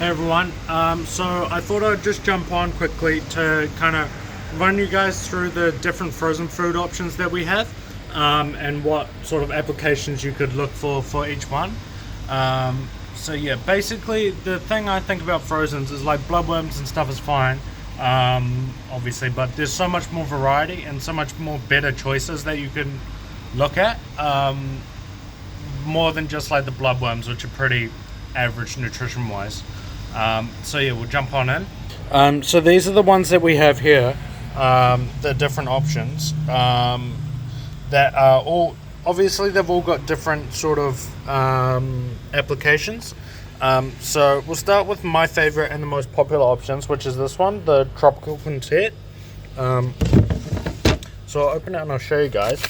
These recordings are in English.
Hey everyone, so I thought I'd just jump on quickly to kind of run you guys through the different frozen food options that we have, and what sort of applications you could look for each one. So yeah, basically the thing I think about frozens is like bloodworms and stuff is fine, obviously, but there's so much more variety and so much more better choices that you can look at, more than just like the bloodworms, which are pretty average nutrition wise. So yeah, we'll jump on in. So these are the ones that we have here, the different options, that are all, obviously they've all got different sort of applications. So we'll start with my favorite and the most popular options, which is this one, the tropical quintet. So I'll open it and I'll show you guys.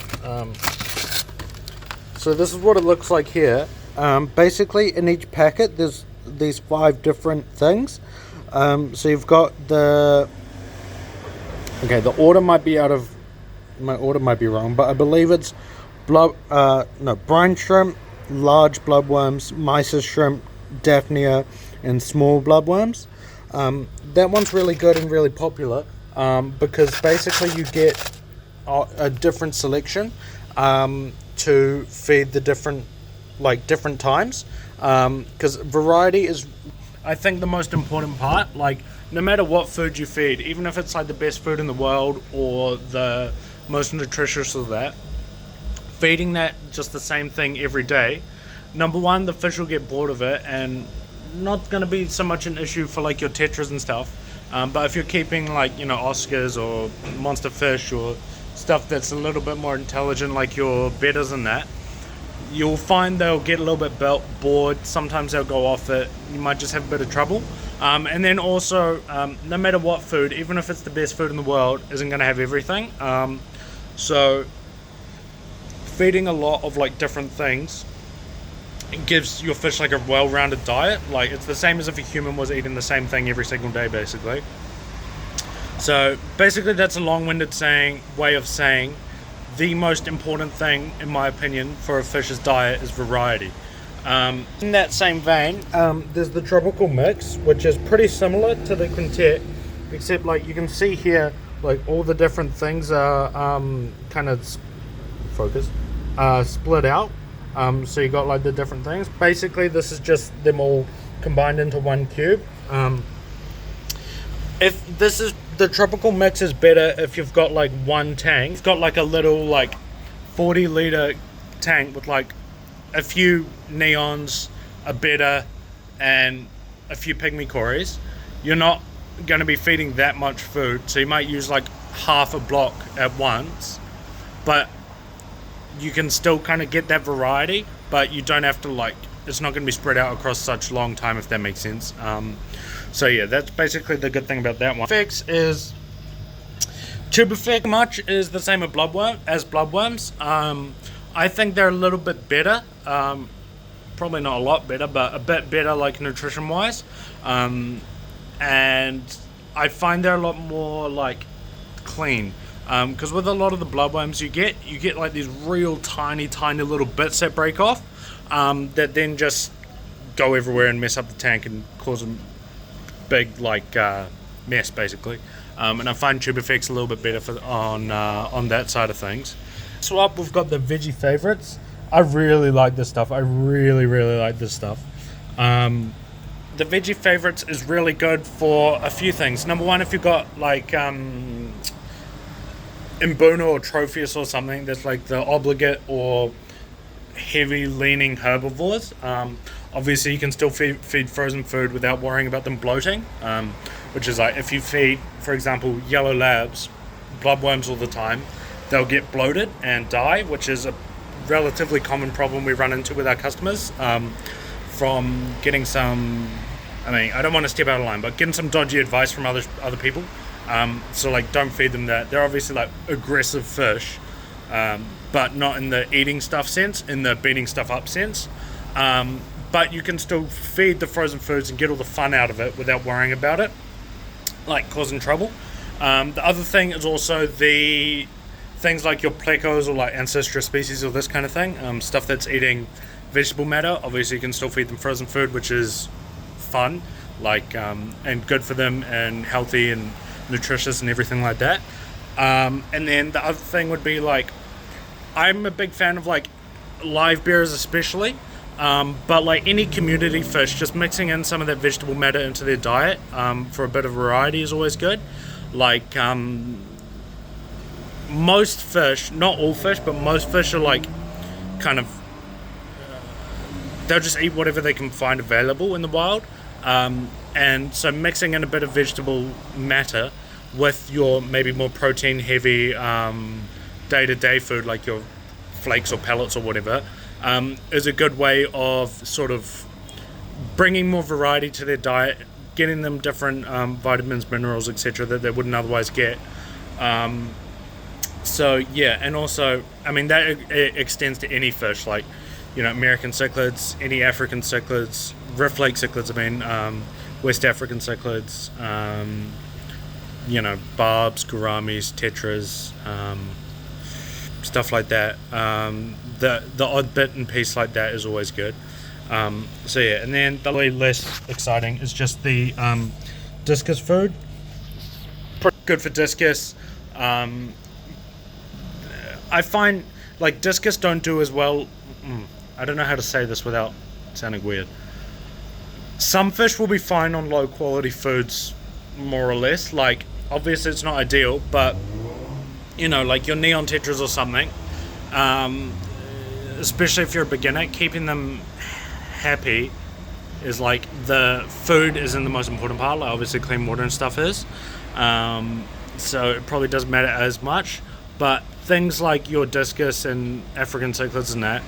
So this is what it looks like here. Basically in each packet there's these 5 different things. So you've got the order might be my order might be wrong, but I believe it's brine shrimp, large bloodworms, mysis shrimp, daphnia, and small bloodworms. That one's really good and really popular, because basically you get a different selection to feed the different times, because variety is, I think, the most important part. Like, no matter what food you feed, even if it's like the best food in the world or the most nutritious of that, feeding that just the same thing every day, number one, the fish will get bored of it and not going to be so much an issue for like your tetras and stuff. But if you're keeping like, Oscars or monster fish or stuff that's a little bit more intelligent, like your betas and that, you'll find they'll get a little bit bored. Sometimes they'll go off it. You might just have a bit of trouble. And then also, no matter what food, even if it's the best food in the world, isn't going to have everything. So feeding a lot of like different things, it gives your fish like a well-rounded diet. Like, it's the same as if a human was eating the same thing every single day, basically. So basically that's a long-winded way of saying the most important thing, in my opinion, for a fish's diet is variety. In that same vein, there's the tropical mix, which is pretty similar to the quintet, except like you can see here, like all the different things are kind of split out. So you got like the different things. Basically, this is just them all combined into one cube. If this is the tropical mix is better if you've got like one tank. You've got like a little like 40-liter tank with like a few neons, a betta, and a few pygmy cories. You're not going to be feeding that much food, so you might use like half a block at once, but you can still kind of get that variety, but you don't have to like, it's not going to be spread out across such long time, if that makes sense. So yeah, that's basically the good thing about that one. Tubifex much is the same as bloodworms. I think they're a little bit better, probably not a lot better, but a bit better like nutrition wise, and I find they're a lot more like clean, because with a lot of the bloodworms you get like these real tiny little bits that break off, that then just go everywhere and mess up the tank and cause a big like mess, basically. And I find Tubifex a little bit better on that side of things. So up, we've got the veggie favorites. I really like this stuff. I really like this stuff. The veggie favorites is really good for a few things. Number one, if you've got like Mbuna or Tropheus or something that's like the obligate or heavy leaning herbivores, obviously you can still feed frozen food without worrying about them bloating, which is like if you feed, for example, yellow labs bloodworms all the time, they'll get bloated and die, which is a relatively common problem we run into with our customers, from getting some, I don't want to step out of line, but getting some dodgy advice from other people. So like, don't feed them that. They're obviously like aggressive fish, but not in the eating stuff sense, in the beating stuff up sense. But you can still feed the frozen foods and get all the fun out of it without worrying about it, like causing trouble. The other thing is also the things like your plecos or like ancestral species or this kind of thing, stuff that's eating vegetable matter. Obviously you can still feed them frozen food, which is fun. and good for them and healthy and nutritious and everything like that. And then the other thing would be like, I'm a big fan of like live bears especially, but like any community fish, just mixing in some of that vegetable matter into their diet for a bit of variety is always good. Like most fish, not all fish, but most fish are like kind of, they'll just eat whatever they can find available in the wild. And so mixing in a bit of vegetable matter with your maybe more protein heavy day-to-day food like your flakes or pellets or whatever is a good way of sort of bringing more variety to their diet, getting them different vitamins, minerals, etc. that they wouldn't otherwise get. So yeah, and also, I mean, that extends to any fish, like, you know, American cichlids, any African cichlids, Rift Lake cichlids, West African cichlids, you know, barbs, gouramis, tetras, stuff like that. The odd bit and piece like that is always good. So yeah, and then the less exciting is just the discus food. Pretty good for discus. I find like discus don't do as well. I don't know how to say this without sounding weird. Some fish will be fine on low quality foods, more or less. Like, obviously it's not ideal, but you know, like your neon tetras or something, especially if you're a beginner, keeping them happy is like, the food isn't the most important part. Like, obviously clean water and stuff is, so it probably doesn't matter as much. But things like your discus and African cichlids and that,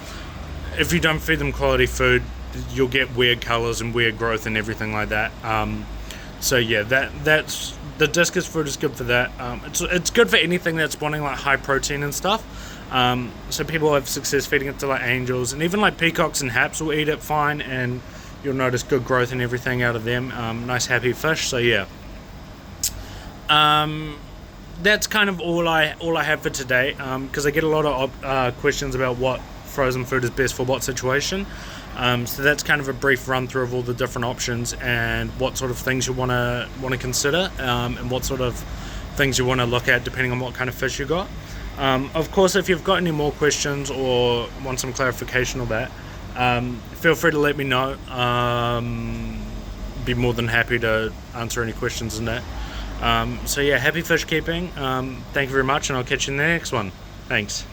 if you don't feed them quality food, you'll get weird colors and weird growth and everything like that. So yeah, that's the discus food is good for that. It's good for anything that's wanting like high protein and stuff. So people have success feeding it to like angels, and even like peacocks and haps will eat it fine, and you'll notice good growth and everything out of them. Nice happy fish. So yeah, that's kind of all I have for today, because I get a lot of questions about what frozen food is best for what situation. So that's kind of a brief run through of all the different options and what sort of things you want to consider, and what sort of things you want to look at depending on what kind of fish you got. Of course, if you've got any more questions or want some clarification or that, feel free to let me know. Be more than happy to answer any questions in that. So yeah, happy fish keeping. Thank you very much, and I'll catch you in the next one. Thanks.